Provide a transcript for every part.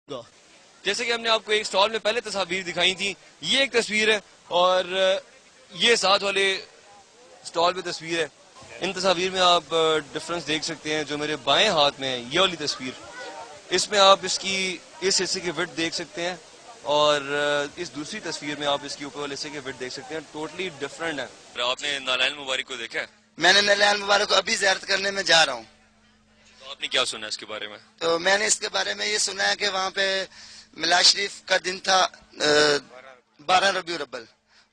گا۔ جیسے کہ ہم نے آپ کو ایک سٹال میں پہلے تصاویر دکھائی تھی، یہ ایک تصویر ہے اور یہ ساتھ والے سٹال پہ تصویر ہے۔ ان تصاویر میں آپ ڈفرنس دیکھ سکتے ہیں۔ جو میرے بائیں ہاتھ میں ہے یہ والی تصویر، اس میں آپ اس کی اس حصے کی وڈتھ دیکھ سکتے ہیں اور اس دوسری تصویر میں آپ اس کی اوپر والے حصے کی وڈتھ دیکھ سکتے ہیں، ٹوٹلی ڈفرنٹ ہے۔ آپ نے نالائن مبارک کو دیکھا ہے؟ میں نے نالائن مبارک کو ابھی زیارت کرنے میں جا رہا ہوں۔ تو آپ نے کیا سنا اس کے بارے میں؟ تو میں نے اس کے بارے میں یہ سنا ہے کہ وہاں پہ میلاد شریف کا دن تھا 12 ربیع الاول۔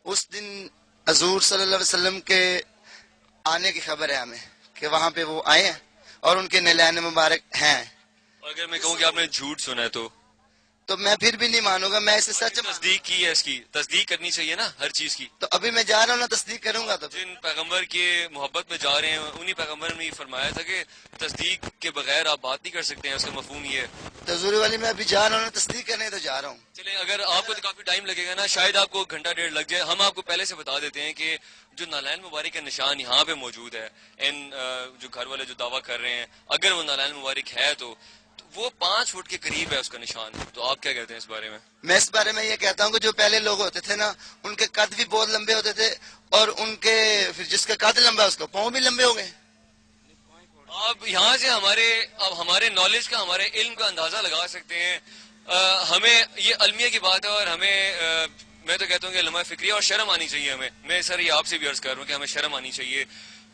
اس دن حضور صلی اللہ علیہ وسلم کے آنے کی خبر ہے ہمیں کہ وہاں پہ وہ آئے ہیں اور ان کے نالائن مبارک ہیں۔ اگر میں کہوں کہ آپ نے جھوٹ سنا ہے تو میں پھر بھی نہیں مانوں گا، میں اسے سچ تصدیق کی ہے، اس کی تصدیق کرنی چاہیے نا ہر چیز کی۔ تو ابھی میں جا رہا ہوں نا، تصدیق کروں گا۔ تو جن پیغمبر کے محبت میں جا رہے ہیں انہی پیغمبر نے یہ فرمایا تھا کہ تصدیق کے بغیر آپ بات نہیں کر سکتے ہیں، اس کا مفہوم یہ ہے۔ تو حضور والی میں ابھی جا رہا ہوں نا، تصدیق کرنے تو جا رہا ہوں۔ چلیں، اگر آپ کو تو کافی ٹائم لگے گا نا، شاید آپ کو گھنٹہ ڈیڑھ لگ جائے، ہم آپ کو پہلے سے بتا دیتے ہیں کہ جو نالائن مبارک کا نشان یہاں پہ موجود ہے، ان جو گھر والے جو دعویٰ کر رہے ہیں اگر وہ نالائن مبارک ہے تو وہ 5 فٹ کے قریب ہے اس کا نشان۔ تو آپ کیا کہتے ہیں اس بارے میں؟ میں اس بارے میں یہ کہتا ہوں کہ جو پہلے لوگ ہوتے تھے نا، ان کے قد بھی بہت لمبے ہوتے تھے، اور ان کے پھر جس کا قد لمبا ہے اس کا پاؤں بھی لمبے ہو گئے۔ آپ یہاں سے ہمارے نالج کا، ہمارے علم کا اندازہ لگا سکتے ہیں۔ ہمیں یہ المیہ کی بات ہے اور ہمیں میں تو کہتا ہوں کہ لمحہ فکریہ اور شرم آنی چاہیے ہمیں۔ میں سر یہ آپ سے بھی عرض کر رہا ہوں کہ ہمیں شرم آنی چاہیے،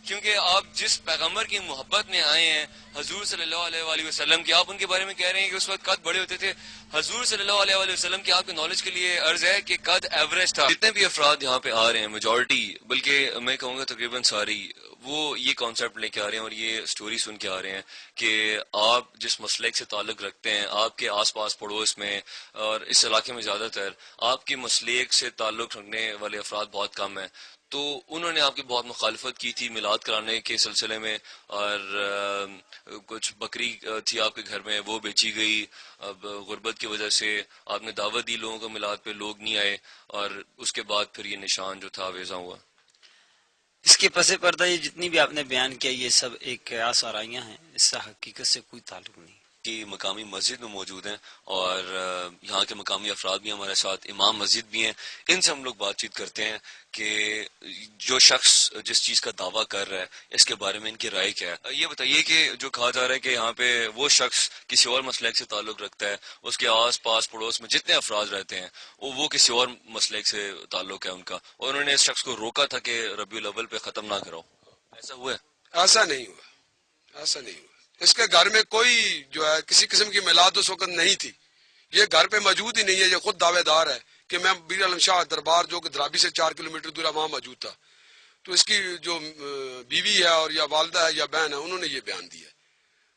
کیونکہ آپ جس پیغمبر کی محبت میں آئے ہیں حضور صلی اللہ علیہ وآلہ وسلم کی، آپ ان کے بارے میں کہہ رہے ہیں کہ اس وقت قد بڑے ہوتے تھے۔ حضور صلی اللہ علیہ وآلہ وسلم کی آپ کے نالج کے لیے عرض ہے کہ قد ایوریج تھا۔ جتنے بھی افراد یہاں پہ آ رہے ہیں، میجورٹی بلکہ میں کہوں گا تقریباً ساری، وہ یہ کانسیپٹ لے کے آ رہے ہیں اور یہ سٹوری سن کے آ رہے ہیں کہ آپ جس مسلک سے تعلق رکھتے ہیں، آپ کے آس پاس پڑوس میں اور اس علاقے میں زیادہ تر آپ کے مسلک سے تعلق رکھنے والے افراد بہت کم ہیں۔ تو انہوں نے آپ کی بہت مخالفت کی تھی میلاد کرانے کے سلسلے میں، اور کچھ بکری تھی آپ کے گھر میں، وہ بیچی گئی۔ اب غربت کی وجہ سے آپ نے دعوت دی لوگوں کو میلاد پہ، لوگ نہیں آئے، اور اس کے بعد پھر یہ نشان جو تھا ویزا ہوا۔ اس کے پس پردہ یہ جتنی بھی آپ نے بیان کیا یہ سب ایک قیاس آرائیاں ہیں، اس سے حقیقت سے کوئی تعلق نہیں۔ کی مقامی مسجد میں موجود ہیں اور یہاں کے مقامی افراد بھی ہمارے ساتھ، امام مسجد بھی ہیں، ان سے ہم لوگ بات چیت کرتے ہیں کہ جو شخص جس چیز کا دعویٰ کر رہا ہے اس کے بارے میں ان کی رائے کیا ہے۔ یہ بتائیے کہ جو کہا جا رہا ہے کہ یہاں پہ وہ شخص کسی اور مسلک سے تعلق رکھتا ہے، اس کے آس پاس پڑوس میں جتنے افراد رہتے ہیں وہ کسی اور مسلک سے تعلق ہے ان کا، اور انہوں نے اس شخص کو روکا تھا کہ ربیع الاول پہ ختم نہ کرو، ایسا ہوا ہے؟ ایسا نہیں ہوا، ایسا نہیں ہوا۔ اس کے گھر میں کوئی جو ہے کسی قسم کی میلاد اس وقت نہیں تھی، یہ گھر پہ موجود ہی نہیں ہے۔ یہ خود دعوے دار ہے کہ میں بیر عالم شاہ دربار جو کہ درابی سے 4 کلومیٹر دور ہے وہاں موجود تھا۔ تو اس کی جو بیوی ہے اور یا والدہ ہے یا بہن ہے، انہوں نے یہ بیان دیا،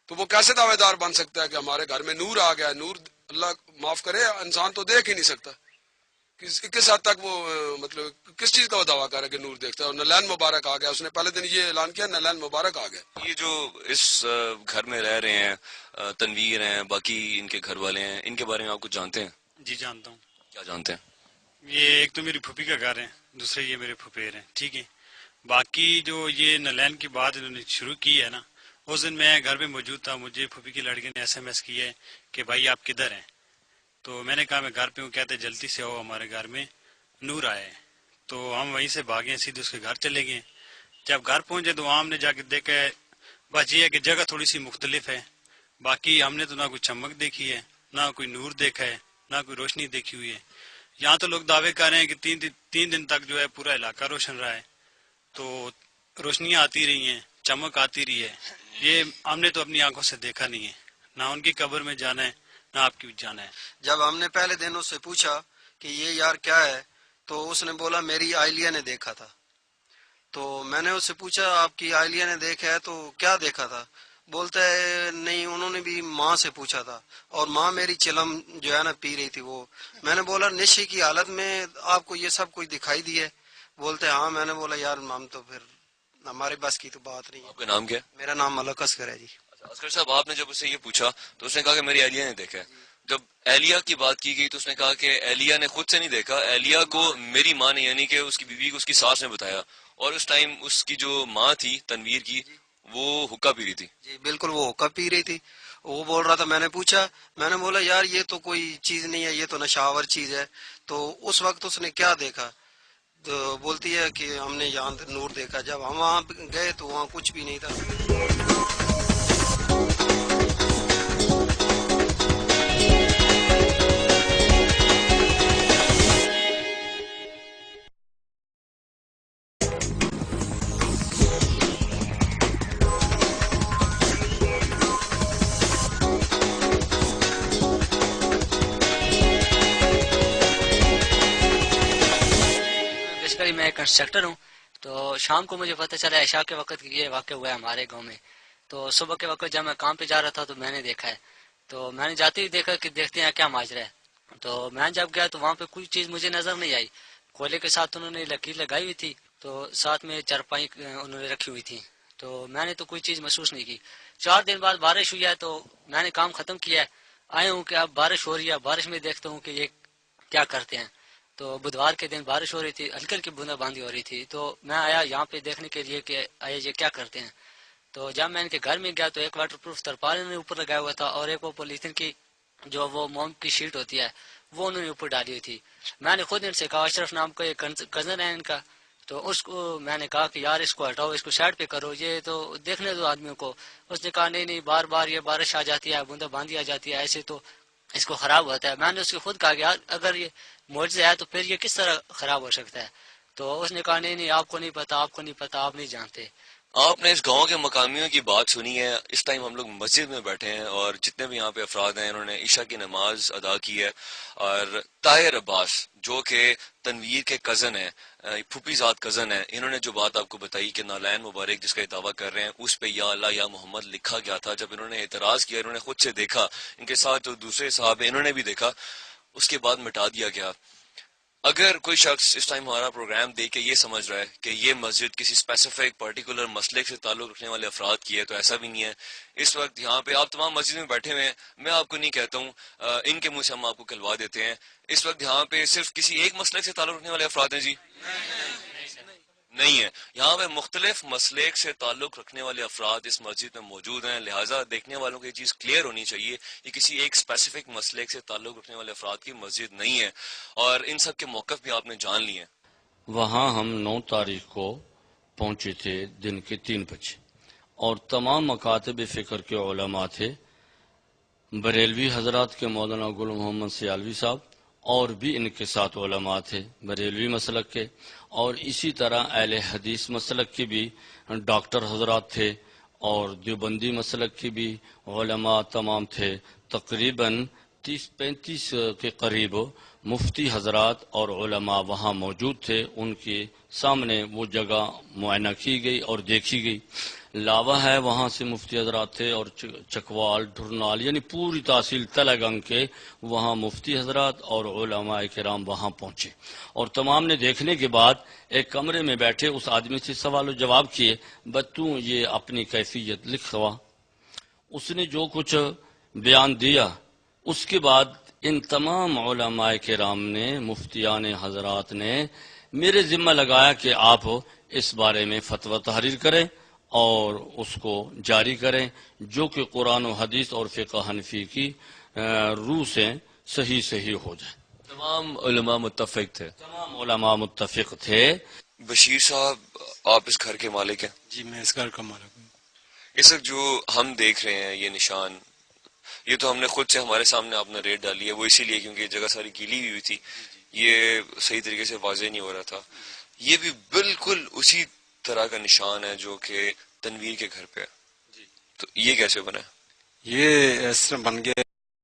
تو وہ کیسے دعوے دار بن سکتا ہے کہ ہمارے گھر میں نور آ گیا؟ نور اللہ معاف کرے انسان تو دیکھ ہی نہیں سکتا، کس حد تک وہ مطلب کس چیز کا وہ دعویٰ کر رہا ہے کہ نور دیکھتا ہے؟ اور نالائن مبارک آ گیا، اس نے پہلے دن یہ اعلان کیا نالائن مبارک آ گیا۔ یہ جو اس گھر میں رہ رہے ہیں، تنویر ہیں، باقی ان کے گھر والے ہیں، ان کے بارے میں آپ کچھ جانتے ہیں؟ جی جانتا ہوں۔ کیا جانتے ہیں؟ یہ ایک تو میری پھوپھی کا گھر ہے، دوسرے یہ میرے پھپھیر ہیں، ٹھیک ہے۔ باقی جو یہ نالائن کی بات انہوں نے شروع کی ہے نا، اس دن میں گھر میں موجود تھا، مجھے پھوپھی کی لڑکی نے SMS کیا ہے کہ بھائی آپ کدھر ہیں؟ تو میں نے کہا میں گھر پہ ہوں، کہتے جلدی سے آؤ ہمارے گھر میں نور آیا ہے۔ تو ہم وہیں سے بھاگے، سیدھے اس کے گھر چلے گئے۔ جب گھر پہنچے تو وہاں ہم نے جا کے دیکھا ہے، بس یہ ہے کہ جگہ تھوڑی سی مختلف ہے، باقی ہم نے تو نہ کوئی چمک دیکھی ہے، نہ کوئی نور دیکھا ہے، نہ کوئی روشنی دیکھی ہوئی ہے۔ یہاں تو لوگ دعوے کر رہے ہیں کہ 3 دن تک جو ہے پورا علاقہ روشن رہا ہے، تو روشنیاں آتی رہی ہیں، چمک آتی رہی ہے۔ یہ ہم نے تو اپنی آنکھوں سے دیکھا نہیں ہے، نہ ان کی قبر میں جانا ہے نہ آپ کی جانا ہے۔ جب ہم نے پہلے دن اس سے پوچھا کہ یہ یار کیا ہے، تو اس نے بولا میری اہلیہ نے دیکھا تھا۔ تو میں نے اس سے پوچھا آپ کی اہلیہ نے دیکھا ہے تو کیا دیکھا تھا؟ بولتا ہے نہیں، انہوں نے بھی ماں سے پوچھا تھا، اور ماں میری چلم جو ہے نا پی رہی تھی وہ۔ میں نے بولا نشے کی حالت میں آپ کو یہ سب کچھ دکھائی دی ہے؟ بولتے ہاں۔ میں نے بولا یار ہم تو پھر ہمارے بس کی تو بات نہیں ہے۔ آپ کا نام کیا ہے؟ میرا نام ملک اصغر ہے جی۔ اصغر صاحب، آپ نے جب اسے یہ پوچھا تو اس نے کہا کہ میری اہلیہ نے دیکھا ہے۔ جب اہلیہ کی بات کی گئی تو اس نے کہا کہ اہلیہ نے خود سے نہیں دیکھا، اہلیہ کو میری ماں نے یعنی کہ اس کی بیوی کو اس کی ساس نے بتایا، اور اس ٹائم اس کی جو ماں تھی تنویر کی وہ حقہ پی رہی تھی۔ جی بالکل، وہ حقہ پی رہی تھی، وہ بول رہا تھا، میں نے پوچھا، میں نے بولا یار یہ تو کوئی چیز نہیں ہے، یہ تو نشاور چیز ہے. تو اس وقت اس نے کیا دیکھا؟ تو بولتی ہے کہ ہم نے یہاں نور دیکھا. جب ہم وہاں گئے تو وہاں کچھ بھی نہیں تھا. بیسیکلی میں کنسٹرکٹر ہوں. تو شام کو مجھے پتہ چلا عشاء کے وقت یہ واقع ہوا ہے ہمارے گاؤں میں. تو صبح کے وقت جب میں کام پہ جا رہا تھا تو میں نے دیکھا ہے. تو میں نے جاتے ہی دیکھا کہ دیکھتے ہیں کیا ماجرا ہے. تو میں جب گیا تو وہاں پہ کوئی چیز مجھے نظر نہیں آئی. کولے کے ساتھ انہوں نے لکیر لگائی ہوئی تھی، تو ساتھ میں چارپائی انہوں نے رکھی ہوئی تھی. تو میں نے تو کوئی چیز محسوس نہیں کی. 4 دن بعد بارش ہوئی ہے تو میں نے کام ختم کیا ہے، آئے ہوں کہ اب بارش ہو رہی ہے، بارش میں دیکھتا ہوں کہ یہ کیا کرتے ہیں. تو بدوار کے دن بارش ہو رہی تھی، ہلکی ہلکی بوندا باندھی ہو رہی تھی. تو میں آیا یہاں پہ دیکھنے کے لیے کہ آئے یہ کیا کرتے ہیں. تو جب میں ان کے گھر میں گیا تو ایک واٹر پروف ترپال نے اوپر لگایا ہوا تھا، اور ایک وہ پولیتھین کی جو وہ موم کی شیٹ ہوتی ہے وہ انہوں نے اوپر ڈالی ہوئی تھی. میں نے خود ان سے کہا، اشرف نام کا ایک کزن ہے ان کا، تو اس کو میں نے کہا کہ یار اس کو ہٹاؤ، اس کو سائڈ پہ کرو، یہ تو دیکھنے دو آدمیوں کو. اس نے کہا نہیں بار بار یہ بارش آ جاتی ہے، بوندا باندھی آ جاتی ہے، ایسے تو اس کو خراب ہوتا ہے. میں نے اس کو خود کہا کہ یار اگر یہ معجزہ ہے تو پھر یہ کس طرح خراب ہو سکتا ہے. تو اس نے کہا نہیں آپ کو نہیں پتا، آپ کو نہیں پتا، آپ نہیں جانتے. آپ نے اس گاؤں کے مقامیوں کی بات سنی ہے. اس ٹائم ہم لوگ مسجد میں بیٹھے ہیں اور جتنے بھی یہاں پہ افراد ہیں انہوں نے عشاء کی نماز ادا کی ہے. اور طاہر عباس جو کہ تنویر کے کزن ہیں، پھوپھی ذات کزن ہیں، انہوں نے جو بات آپ کو بتائی کہ نالین مبارک جس کا یہ دعویٰ کر رہے ہیں اس پہ یا اللہ یا محمد لکھا گیا تھا. جب انہوں نے اعتراض کیا، انہوں نے خود سے دیکھا، ان کے ساتھ جو دوسرے صاحب ہیں انہوں نے بھی دیکھا، اس کے بعد مٹا دیا گیا. اگر کوئی شخص اس ٹائم ہمارا پروگرام دیکھ کے یہ سمجھ رہا ہے کہ یہ مسجد کسی اسپیسیفک پرٹیکولر مسلک سے تعلق رکھنے والے افراد کی ہے تو ایسا بھی نہیں ہے. اس وقت یہاں پہ آپ تمام مسجد میں بیٹھے ہوئے ہیں، میں آپ کو نہیں کہتا ہوں، ان کے منہ سے ہم آپ کو کھلوا دیتے ہیں. اس وقت یہاں پہ صرف کسی ایک مسلک سے تعلق رکھنے والے افراد ہیں جی؟ نہیں ہے. یہاں پہ مختلف مسلک سے تعلق رکھنے والے افراد اس مسجد میں موجود ہیں. لہٰذا دیکھنے والوں کو یہ چیز کلیئر ہونی چاہیے، یہ کسی ایک اسپیسیفک مسلک سے تعلق رکھنے والے افراد کی مسجد نہیں ہے. اور ان سب کے موقف بھی آپ نے جان لیے ہیں. وہاں ہم 9 تاریخ کو پہنچے تھے دن کے 3 بجے، اور تمام مکاتب فکر کے علماء تھے. بریلوی حضرات کے مولانا گل محمد سیالوی صاحب اور بھی ان کے ساتھ علماء تھے بریلوی مسلک کے، اور اسی طرح اہل حدیث مسلک کے بھی ڈاکٹر حضرات تھے، اور دیوبندی مسلک کے بھی علماء تمام تھے. تقریباً 30-35 کے قریب مفتی حضرات اور علماء وہاں موجود تھے. ان کے سامنے وہ جگہ معائنہ کی گئی اور دیکھی گئی. لاوا ہے وہاں سے مفتی حضرات تھے، اور چکوال، ڈھرنال، یعنی پوری تحصیل تلگنگ کے وہاں مفتی حضرات اور علماء کرام وہاں پہنچے. اور تمام نے دیکھنے کے بعد ایک کمرے میں بیٹھے اس آدمی سے سوال و جواب کیے، بتوں یہ اپنی کیفیت لکھ ہوا. اس نے جو کچھ بیان دیا، اس کے بعد ان تمام علماء کرام نے، مفتیان حضرات نے میرے ذمہ لگایا کہ آپ اس بارے میں فتویٰ تحریر کریں اور اس کو جاری کریں، جو کہ قرآن و حدیث اور فقہ حنفی کی روح سے صحیح ہو جائے. تمام علماء متفق تھے. تمام علماء متفق تھے. بشیر صاحب، آپ اس گھر کے مالک ہیں؟ جی میں اس گھر کا مالک ہوں. اس وقت جو ہم دیکھ رہے ہیں یہ نشان، یہ تو ہم نے خود سے، ہمارے سامنے آپ نے ریٹ ڈالی ہے، وہ اسی لیے کیونکہ یہ جگہ ساری گیلی ہوئی تھی، یہ صحیح طریقے سے واضح نہیں ہو رہا تھا. یہ بھی بالکل اسی طرح کا نشان ہے جو کہ تنویر کے گھر پہ ہے. تو یہ کیسے بنا ہے؟ یہ اس طرح بن گیا